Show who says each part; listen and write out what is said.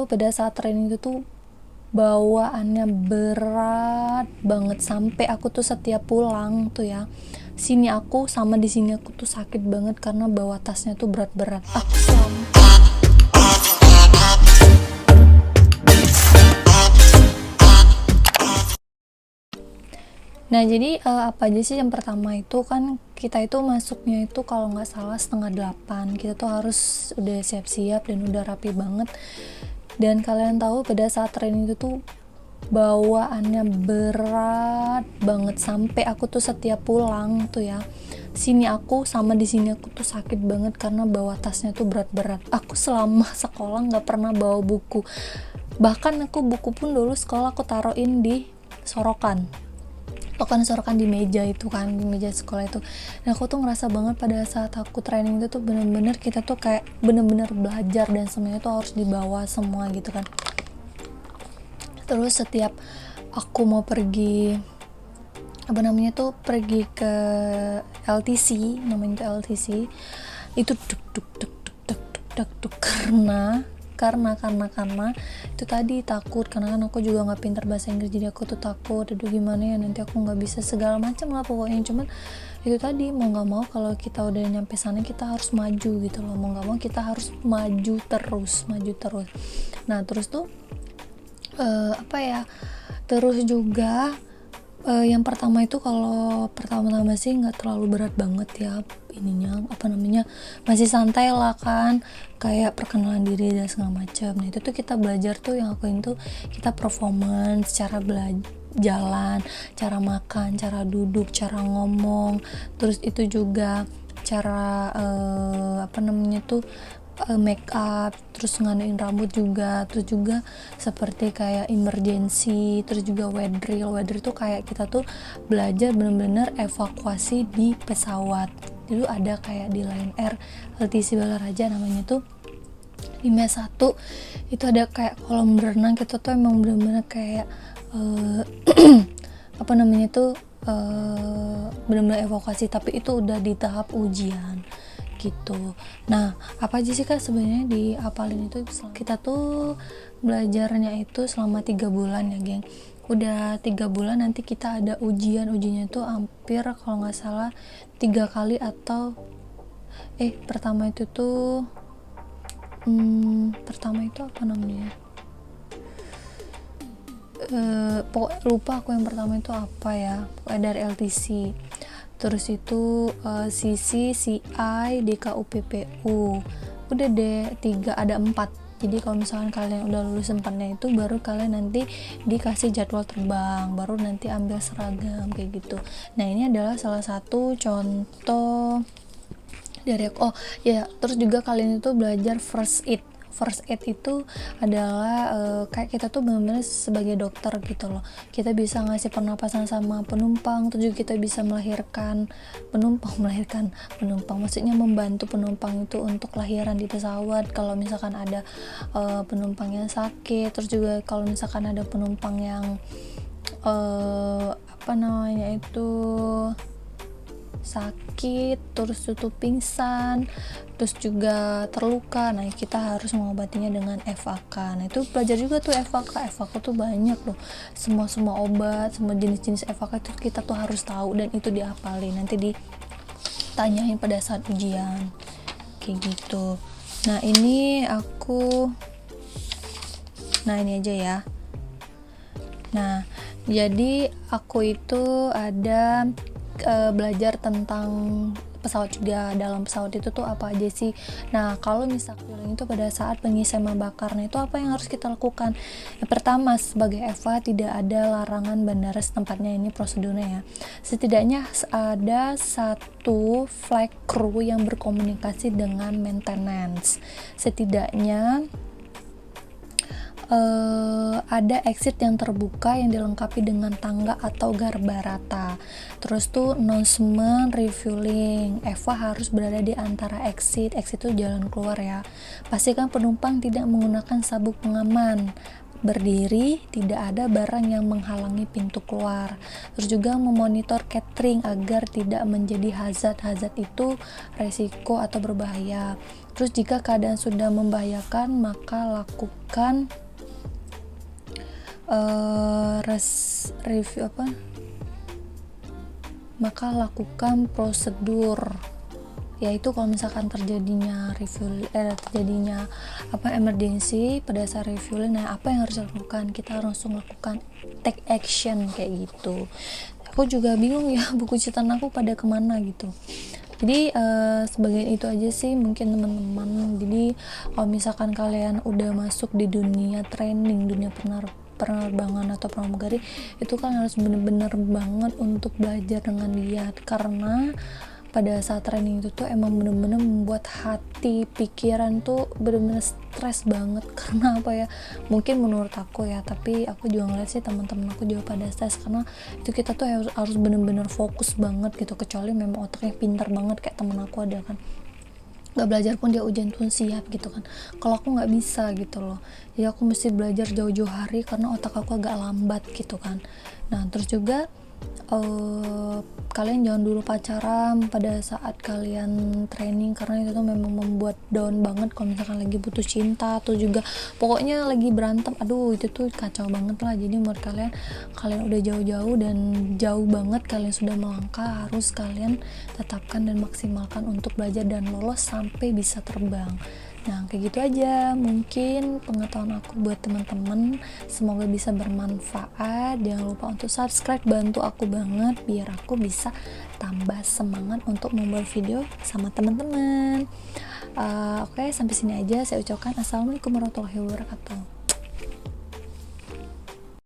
Speaker 1: tahu pada saat training itu tuh bawaannya berat banget, sampai aku tuh setiap pulang tuh ya, sini aku sama di sini aku tuh sakit banget karena bawa tasnya tuh berat-berat. Nah jadi apa aja sih? Yang pertama itu kan kita itu masuknya itu kalau nggak salah 7:30, kita tuh harus udah siap-siap dan udah rapi banget. Dan kalian tahu pada saat training itu tuh bawaannya berat banget, sampai aku tuh setiap pulang tuh ya, sini aku sama di sini aku tuh sakit banget karena bawa tasnya tuh berat-berat. Aku selama sekolah nggak pernah bawa buku, bahkan aku buku pun dulu sekolah aku taruhin di sorokan di meja itu kan, di meja sekolah itu. Nah aku tuh ngerasa banget pada saat aku training itu tuh bener-bener kita tuh kayak bener-bener belajar dan semuanya tuh harus dibawa semua gitu kan. Terus setiap aku mau pergi pergi ke LTC, namanya itu LTC, itu duk karena itu tadi takut, karena kan aku juga nggak pintar bahasa Inggris, jadi aku tuh takut aduh gimana ya nanti aku nggak bisa, segala macam lah pokoknya. Cuman itu tadi, mau nggak mau kalau kita udah nyampe sana kita harus maju gitu loh, mau nggak mau kita harus maju terus. Nah terus tuh terus juga yang pertama itu, kalau pertama-tama sih nggak terlalu berat banget ya ininya, masih santai lah kan, kayak perkenalan diri dan segala macam. Nah itu tuh kita belajar tuh, yang aku itu kita performance, cara jalan, cara makan, cara duduk, cara ngomong, terus itu juga cara make up, terus ngadain rambut juga, terus juga seperti kayak emergency, terus juga wet drill tuh kayak kita tuh belajar bener-bener evakuasi di pesawat. Dulu ada kayak di Lion Air LTC Balaraja namanya tuh di mes 1 itu ada kayak kolam berenang, kita tuh emang bener-bener kayak bener-bener evakuasi, tapi itu udah di tahap ujian gitu. Nah apa aja sih kak sebenarnya diapalin itu? Kita tuh belajarnya itu selama 3 bulan ya geng, udah 3 bulan nanti kita ada ujiannya tuh hampir kalau nggak salah 3 kali, atau pertama itu tuh lupa aku yang pertama itu apa ya, pokoknya dari LTC. Terus itu CC, CI, DKUPPU, udah deh 3, ada 4. Jadi kalau misalkan kalian udah lulus 4-nya itu, baru kalian nanti dikasih jadwal terbang, baru nanti ambil seragam kayak gitu. Nah ini adalah salah satu contoh dari aku. Terus juga kalian itu belajar first aid itu adalah kayak kita tuh benar-benar sebagai dokter gitu loh, kita bisa ngasih pernapasan sama penumpang, terus juga kita bisa melahirkan penumpang, maksudnya membantu penumpang itu untuk lahiran di pesawat kalau misalkan ada penumpang yang sakit. Terus juga kalau misalkan ada penumpang yang sakit, terus tutup pingsan, terus juga terluka, nah kita harus mengobatinya dengan FAK. Nah itu belajar juga tuh FAK tuh banyak loh, semua obat, semua jenis-jenis FAK itu kita tuh harus tahu, dan itu dihafalin, nanti ditanyain pada saat ujian kayak gitu. Nah ini aja ya. Nah jadi aku itu ada belajar tentang pesawat juga. Dalam pesawat itu tuh apa aja sih? Nah kalau misalnya itu pada saat pengisian bahan bakar, nah itu apa yang harus kita lakukan? Yang pertama, sebagai EVA tidak ada larangan bandara setempatnya, ini prosedurnya ya. Setidaknya ada 1 flight crew yang berkomunikasi dengan maintenance. Setidaknya ada exit yang terbuka yang dilengkapi dengan tangga atau garba rata. Terus tuh announcement refueling, EVA harus berada di antara exit itu jalan keluar ya. Pastikan penumpang tidak menggunakan sabuk pengaman. berdiri, tidak ada barang yang menghalangi pintu keluar. Terus juga memonitor catering agar tidak menjadi hazard. Hazard itu resiko atau berbahaya. Terus jika keadaan sudah membahayakan, maka lakukan lakukan prosedur, yaitu kalau misalkan terjadinya emergency pada saat refueling. Nah, apa yang harus dilakukan? Kita langsung lakukan take action kayak gitu. Aku juga bingung ya, buku catatan aku pada kemana gitu. Jadi sebagian itu aja sih mungkin teman-teman. Jadi kalau misalkan kalian udah masuk di dunia training, dunia penerbangan atau pramugari, itu kan harus bener-bener banget untuk belajar dengan giat, karena pada saat training itu tuh emang bener-bener membuat hati, pikiran tuh bener-bener stres banget. Karena apa ya, mungkin menurut aku ya, tapi aku juga ngeliat sih teman-teman aku juga pada stres, karena itu kita tuh harus bener-bener fokus banget gitu, kecuali memang otaknya pintar banget kayak temen aku ada kan, gak belajar pun dia ujian pun siap gitu kan. Kalau aku nggak bisa gitu loh, jadi aku mesti belajar jauh-jauh hari karena otak aku agak lambat gitu kan. Nah, terus juga kalian jangan dulu pacaran pada saat kalian training, karena itu tuh memang membuat down banget kalau misalkan lagi butuh cinta atau juga pokoknya lagi berantem. Aduh, itu tuh kacau banget lah. Jadi menurut kalian udah jauh-jauh dan jauh banget kalian sudah melangkah, harus kalian tetapkan dan maksimalkan untuk belajar dan lolos sampai bisa terbang. Nah, kayak gitu aja mungkin pengetahuan aku buat teman-teman, semoga bisa bermanfaat. Jangan lupa untuk subscribe, bantu aku banget biar aku bisa tambah semangat untuk membuat video sama teman-teman. Oke, sampai sini aja saya ucapkan assalamualaikum warahmatullahi wabarakatuh.